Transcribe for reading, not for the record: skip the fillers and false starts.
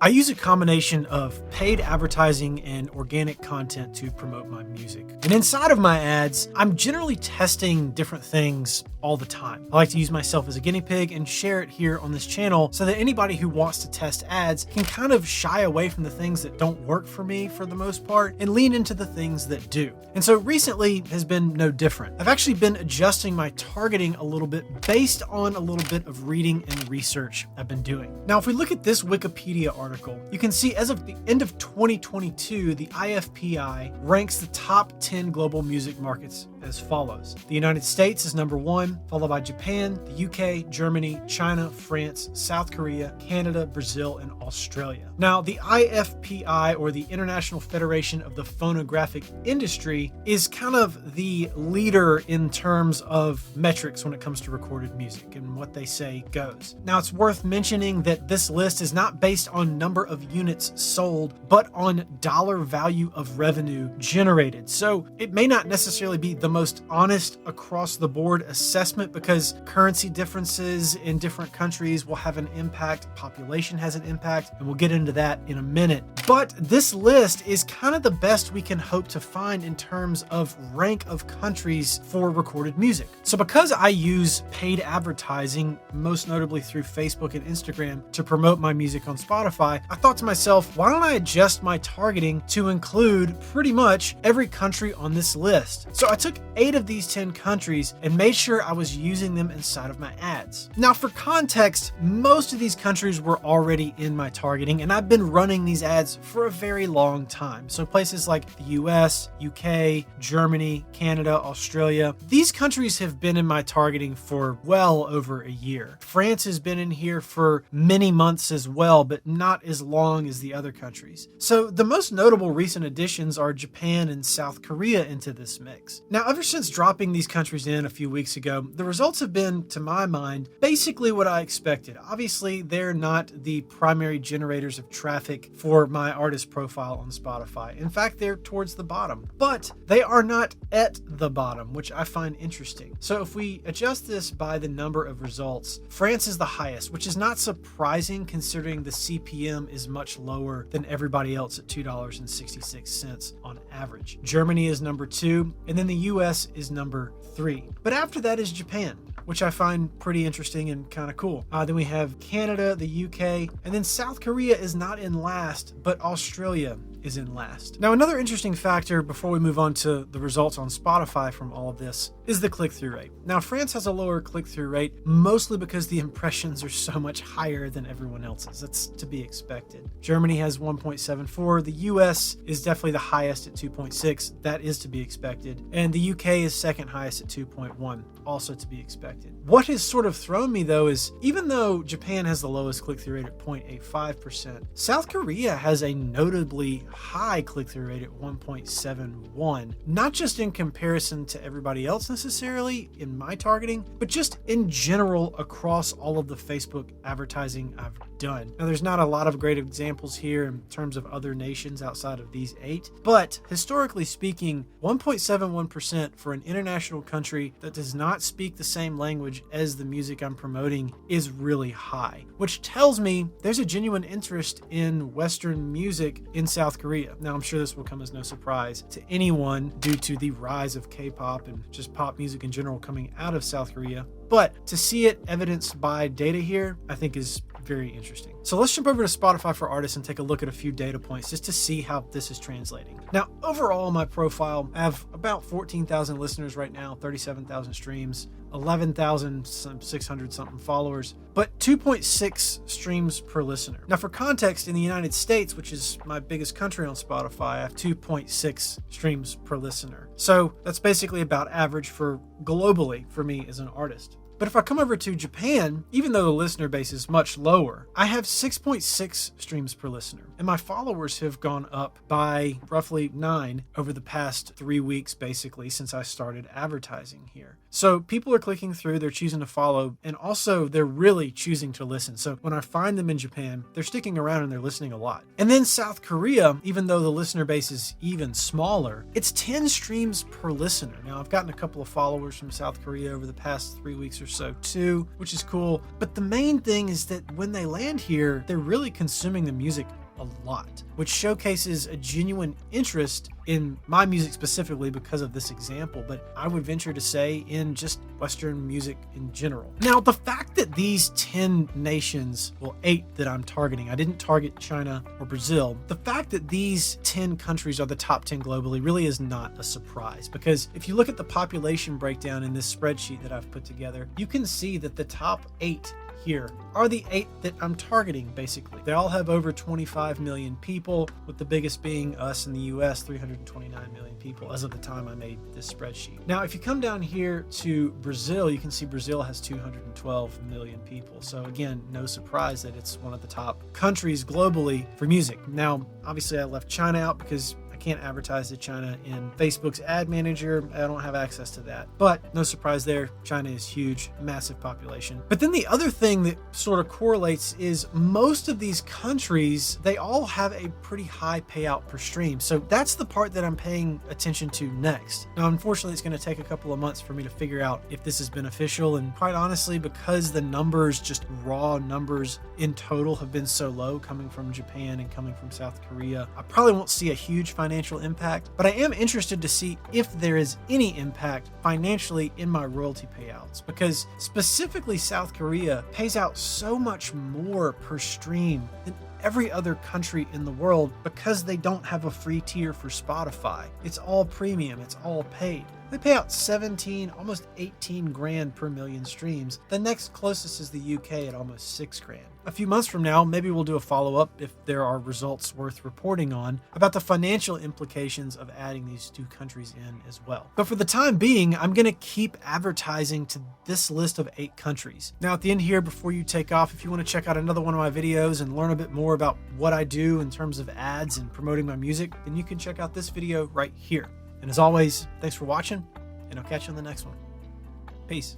I use a combination of paid advertising and organic content to promote my music. And inside of my ads, I'm generally testing different things all the time. I like to use myself as a guinea pig and share it here on this channel so that anybody who wants to test ads can kind of shy away from the things that don't work for me for the most part and lean into the things that do. And so recently has been no different. I've actually been adjusting my targeting a little bit based on a little bit of reading and research I've been doing. Now, if we look at this Wikipedia article, you can see as of the end of 2022, the IFPI ranks the top 10 global music markets as follows. The United States is number 1, followed by Japan, the UK, Germany, China, France, South Korea, Canada, Brazil, and Australia. Now, the IFPI, or the International Federation of the Phonographic Industry, is kind of the leader in terms of metrics when it comes to recorded music, and what they say goes. Now, it's worth mentioning that this list is not based on number of units sold, but on dollar value of revenue generated. So it may not necessarily be the most honest across the board assessment because currency differences in different countries will have an impact, population has an impact, and we'll get into that in a minute. But this list is kind of the best we can hope to find in terms of rank of countries for recorded music. So because I use paid advertising, most notably through Facebook and Instagram, to promote my music on Spotify, I thought to myself, why don't I adjust my targeting to include pretty much every country on this list? So I took 8 of these 10 countries and made sure I was using them inside of my ads. Now, for context, most of these countries were already in my targeting, and I've been running these ads for a very long time. So places like the US, UK, Germany, Canada, Australia, these countries have been in my targeting for well over a year. France has been in here for many months as well, but not as long as the other countries. So the most notable recent additions are Japan and South Korea into this mix. Now, ever since dropping these countries in a few weeks ago, the results have been, to my mind, basically what I expected. Obviously, they're not the primary generators of traffic for my artist profile on Spotify. In fact, they're towards the bottom, but they are not at the bottom, which I find interesting. So if we adjust this by the number of results, France is the highest, which is not surprising considering the CPM is much lower than everybody else at $2.66 on average. Germany is number 2, and then the US is number 3. But after that is Japan, which I find pretty interesting and kind of cool. Then we have Canada, the UK, and then South Korea is not in last, but Australia is in last. Now, another interesting factor before we move on to the results on Spotify from all of this is the click-through rate. Now, France has a lower click-through rate, mostly because the impressions are so much higher than everyone else's. That's to be expected. Germany has 1.74. The US is definitely the highest at 2.6. That is to be expected. And the UK is second highest at 2.1. Also to be expected. What has sort of thrown me though is even though Japan has the lowest click-through rate at 0.85%, South Korea has a notably high click-through rate at 1.71, not just in comparison to everybody else necessarily in my targeting, but just in general across all of the Facebook advertising I've done. Now, there's not a lot of great examples here in terms of other nations outside of these 8, but historically speaking, 1.71% for an international country that does not speak the same language as the music I'm promoting is really high, which tells me there's a genuine interest in Western music in South Korea. Now, I'm sure this will come as no surprise to anyone due to the rise of K-pop and just pop music in general coming out of South Korea. But to see it evidenced by data here, I think is very interesting. So let's jump over to Spotify for Artists and take a look at a few data points just to see how this is translating. Now, overall on my profile, I have about 14,000 listeners right now, 37,000 streams, 11,600 something followers, but 2.6 streams per listener. Now, for context, in the United States, which is my biggest country on Spotify, I have 2.6 streams per listener. So that's basically about average for globally for me as an artist. But if I come over to Japan, even though the listener base is much lower, I have 6.6 streams per listener. And my followers have gone up by roughly 9 over the past 3 weeks, basically, since I started advertising here. So people are clicking through, they're choosing to follow, and also they're really choosing to listen. So when I find them in Japan, they're sticking around and they're listening a lot. And then South Korea, even though the listener base is even smaller, it's 10 streams per listener. Now, I've gotten a couple of followers from South Korea over the past 3 weeks or so too, which is cool. But the main thing is that when they land here, they're really consuming the music a lot, which showcases a genuine interest in my music specifically because of this example, but I would venture to say in just Western music in general. Now, the fact that these 10 nations, well, 8 that I'm targeting, I didn't target China or Brazil, the fact that these 10 countries are the top 10 globally really is not a surprise, because if you look at the population breakdown in this spreadsheet that I've put together, you can see that the top 8 here are the 8 that I'm targeting, basically. They all have over 25 million people, with the biggest being us in the US, 329 million people as of the time I made this spreadsheet. Now, if you come down here to Brazil, you can see Brazil has 212 million people. So again, no surprise that it's one of the top countries globally for music. Now, obviously I left China out because can't advertise to China in Facebook's ad manager. I don't have access to that, but no surprise there. China is huge, massive population. But then the other thing that sort of correlates is most of these countries, they all have a pretty high payout per stream. So that's the part that I'm paying attention to next. Now, unfortunately, it's going to take a couple of months for me to figure out if this is beneficial. And quite honestly, because the numbers, just raw numbers in total, have been so low coming from Japan and coming from South Korea, I probably won't see a huge financial impact, but I am interested to see if there is any impact financially in my royalty payouts, because specifically South Korea pays out so much more per stream than every other country in the world because they don't have a free tier for Spotify. It's all premium, it's all paid. They pay out 17, almost 18 grand per million streams. The next closest is the UK at almost 6 grand. A few months from now, maybe we'll do a follow-up if there are results worth reporting on about the financial implications of adding these 2 countries in as well. But for the time being, I'm going to keep advertising to this list of 8 countries. Now, at the end here, before you take off, if you want to check out another one of my videos and learn a bit more about what I do in terms of ads and promoting my music, then you can check out this video right here. And as always, thanks for watching, and I'll catch you on the next one. Peace.